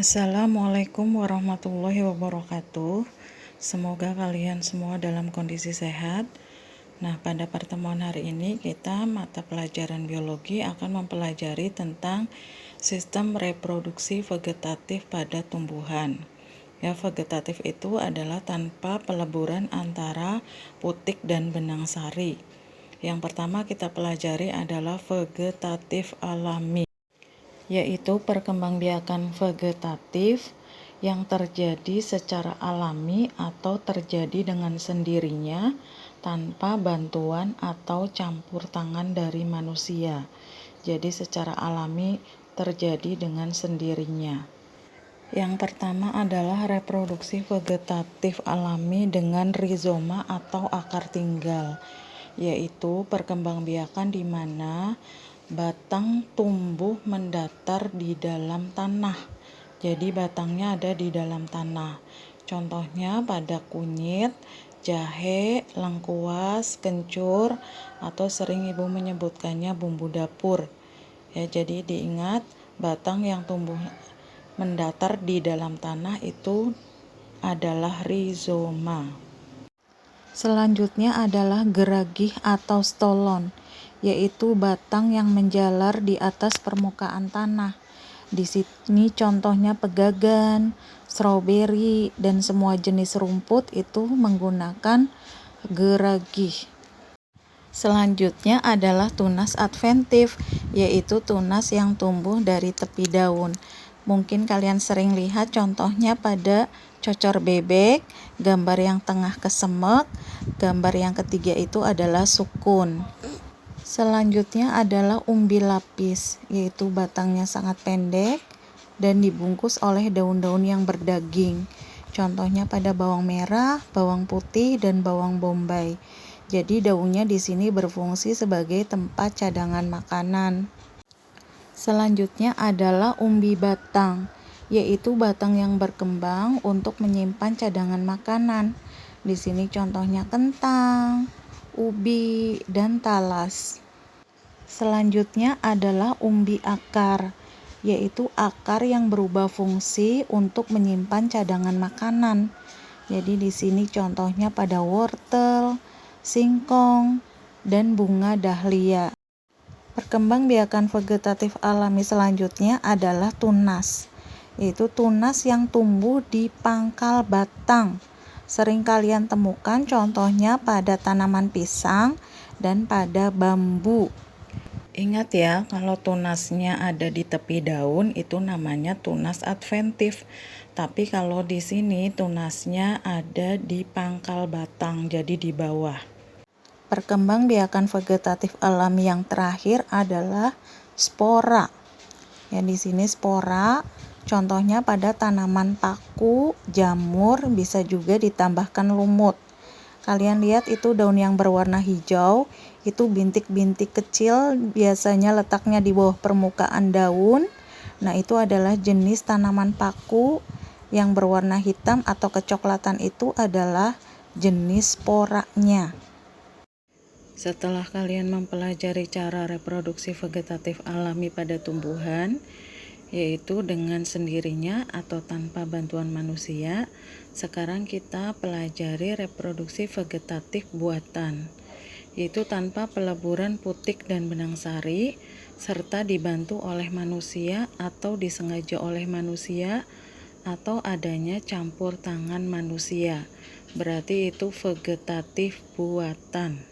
Assalamualaikum warahmatullahi wabarakatuh. Semoga kalian semua dalam kondisi sehat. Nah, pada pertemuan hari ini kita mata pelajaran biologi akan mempelajari tentang sistem reproduksi vegetatif pada tumbuhan. Ya, vegetatif itu adalah tanpa peleburan antara putik dan benang sari. Yang pertama kita pelajari adalah vegetatif alami, yaitu perkembangbiakan vegetatif yang terjadi secara alami atau terjadi dengan sendirinya tanpa bantuan atau campur tangan dari manusia. Jadi secara alami terjadi dengan sendirinya. Yang pertama adalah reproduksi vegetatif alami dengan rizoma atau akar tinggal, yaitu perkembangbiakan di mana batang tumbuh mendatar di dalam tanah. Jadi batangnya ada di dalam tanah. Contohnya pada kunyit, jahe, lengkuas, kencur, atau sering ibu menyebutkannya bumbu dapur. Ya, jadi diingat batang yang tumbuh mendatar di dalam tanah itu adalah rizoma. Selanjutnya adalah geragih atau stolon, yaitu batang yang menjalar di atas permukaan tanah. Di sini contohnya pegagan, stroberi, dan semua jenis rumput itu menggunakan geragih. Selanjutnya adalah tunas adventif, yaitu tunas yang tumbuh dari tepi daun. Mungkin kalian sering lihat contohnya pada cocor bebek, gambar yang tengah kesemek, gambar yang ketiga itu adalah sukun. Selanjutnya adalah umbi lapis, yaitu batangnya sangat pendek dan dibungkus oleh daun-daun yang berdaging. Contohnya pada bawang merah, bawang putih, dan bawang bombay. Jadi daunnya di sini berfungsi sebagai tempat cadangan makanan. Selanjutnya adalah umbi batang, yaitu batang yang berkembang untuk menyimpan cadangan makanan. Di sini contohnya kentang, ubi, dan talas. Selanjutnya adalah umbi akar, yaitu akar yang berubah fungsi untuk menyimpan cadangan makanan. Jadi di sini contohnya pada wortel, singkong, dan bunga dahlia. Perkembangbiakan vegetatif alami selanjutnya adalah tunas, yaitu tunas yang tumbuh di pangkal batang. Sering kalian temukan contohnya pada tanaman pisang dan pada bambu. Ingat ya, kalau tunasnya ada di tepi daun itu namanya tunas adventif. Tapi kalau di sini tunasnya ada di pangkal batang, jadi di bawah. Perkembangbiakan vegetatif alami yang terakhir adalah spora. Ya, di sini spora contohnya pada tanaman paku, jamur, bisa juga ditambahkan lumut. Kalian lihat itu daun yang berwarna hijau, itu bintik-bintik kecil biasanya letaknya di bawah permukaan daun. Nah, itu adalah jenis tanaman paku. Yang berwarna hitam atau kecoklatan itu adalah jenis sporanya. Setelah kalian mempelajari cara reproduksi vegetatif alami pada tumbuhan, yaitu dengan sendirinya atau tanpa bantuan manusia, sekarang kita pelajari reproduksi vegetatif buatan, yaitu tanpa peleburan putik dan benang sari, serta dibantu oleh manusia atau disengaja oleh manusia, atau adanya campur tangan manusia. Berarti itu vegetatif buatan.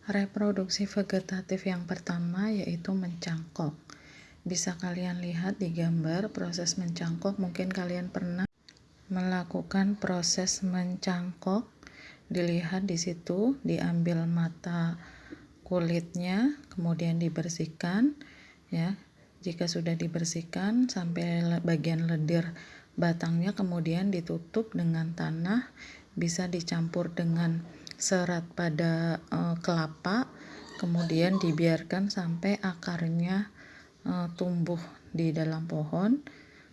Reproduksi vegetatif yang pertama yaitu mencangkok. Bisa kalian lihat di gambar proses mencangkok, mungkin kalian pernah melakukan proses mencangkok. Dilihat di situ, diambil mata kulitnya, kemudian dibersihkan ya. Jika sudah dibersihkan sampai bagian lendir batangnya, kemudian ditutup dengan tanah, bisa dicampur dengan serat pada kelapa, kemudian dibiarkan sampai akarnya tumbuh di dalam pohon.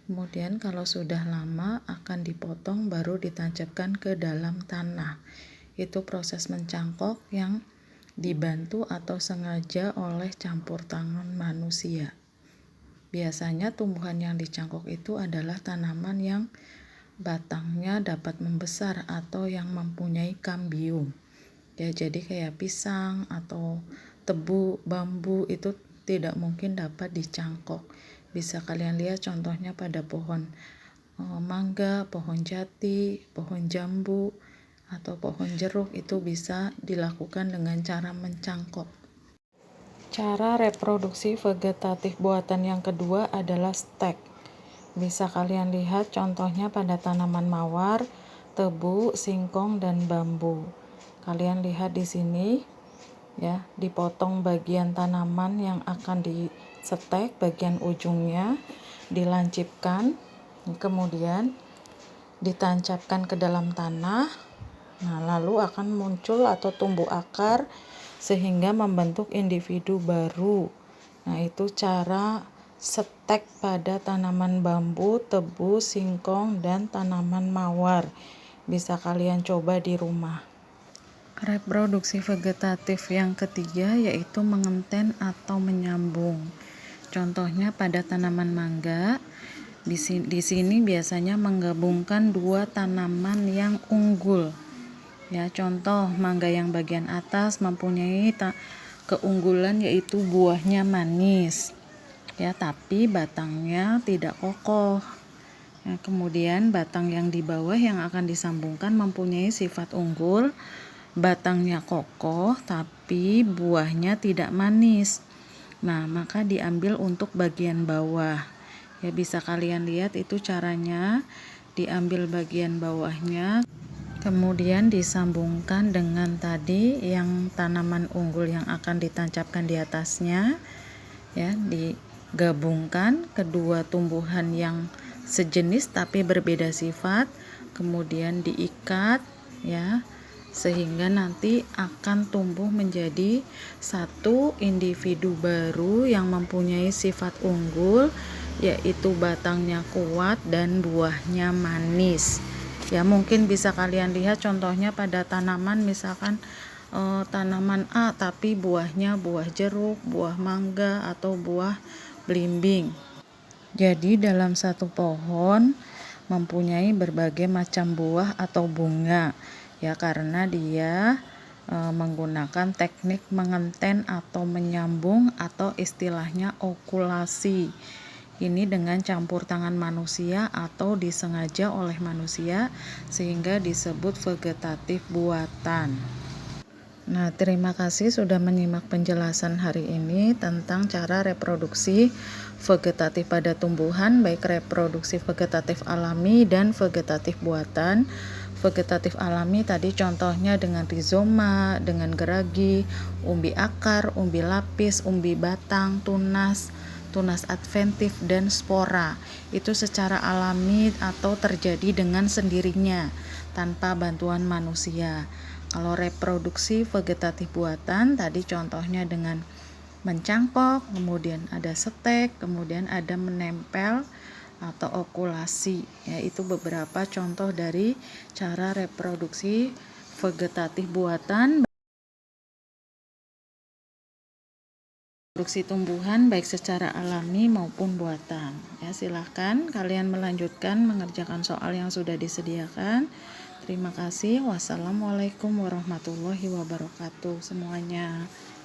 Kemudian kalau sudah lama akan dipotong baru ditancapkan ke dalam tanah. Itu proses mencangkok yang dibantu atau sengaja oleh campur tangan manusia. Biasanya tumbuhan yang dicangkok itu adalah tanaman yang batangnya dapat membesar atau yang mempunyai kambium. Ya, jadi kayak pisang atau tebu, bambu itu tidak mungkin dapat dicangkok. Bisa kalian lihat contohnya pada pohon mangga, pohon jati, pohon jambu, atau pohon jeruk itu bisa dilakukan dengan cara mencangkok. Cara reproduksi vegetatif buatan yang kedua adalah stek. Bisa kalian lihat contohnya pada tanaman mawar, tebu, singkong, dan bambu. Kalian lihat di sini ya, dipotong bagian tanaman yang akan disetek, bagian ujungnya dilancipkan, kemudian ditancapkan ke dalam tanah. Nah, lalu akan muncul atau tumbuh akar sehingga membentuk individu baru. Nah, itu cara setek pada tanaman bambu, tebu, singkong, dan tanaman mawar. Bisa kalian coba di rumah. Reproduksi vegetatif yang ketiga yaitu mengenten atau menyambung. Contohnya pada tanaman mangga, di sini biasanya menggabungkan dua tanaman yang unggul. Ya, contoh mangga yang bagian atas mempunyai keunggulan yaitu buahnya manis. Ya, tapi batangnya tidak kokoh. Nah, kemudian batang yang di bawah yang akan disambungkan mempunyai sifat unggul, batangnya kokoh tapi buahnya tidak manis. Nah, maka diambil untuk bagian bawah. Ya, bisa kalian lihat itu caranya, diambil bagian bawahnya, kemudian disambungkan dengan tadi yang tanaman unggul yang akan ditancapkan di atasnya. Ya, digabungkan kedua tumbuhan yang sejenis tapi berbeda sifat, kemudian diikat ya, sehingga nanti akan tumbuh menjadi satu individu baru yang mempunyai sifat unggul, yaitu batangnya kuat dan buahnya manis. Ya, mungkin bisa kalian lihat contohnya pada tanaman, misalkan tanaman A tapi buahnya buah jeruk, buah mangga, atau buah belimbing. Jadi dalam satu pohon mempunyai berbagai macam buah atau bunga, ya, karena dia menggunakan teknik mengenten atau menyambung atau istilahnya okulasi. Ini dengan campur tangan manusia atau disengaja oleh manusia sehingga disebut vegetatif buatan. Nah, terima kasih sudah menyimak penjelasan hari ini tentang cara reproduksi vegetatif pada tumbuhan, baik reproduksi vegetatif alami dan vegetatif buatan. Vegetatif alami tadi contohnya dengan rizoma, dengan geragi, umbi akar, umbi lapis, umbi batang, tunas adventif, dan spora. Itu secara alami atau terjadi dengan sendirinya tanpa bantuan manusia. Kalau reproduksi vegetatif buatan tadi contohnya dengan mencangkok, kemudian ada setek, kemudian ada menempel atau okulasi. Ya, itu beberapa contoh dari cara reproduksi vegetatif buatan. Produksi tumbuhan baik secara alami maupun buatan. Ya, silahkan kalian melanjutkan mengerjakan soal yang sudah disediakan. Terima kasih. Wassalamualaikum warahmatullahi wabarakatuh semuanya.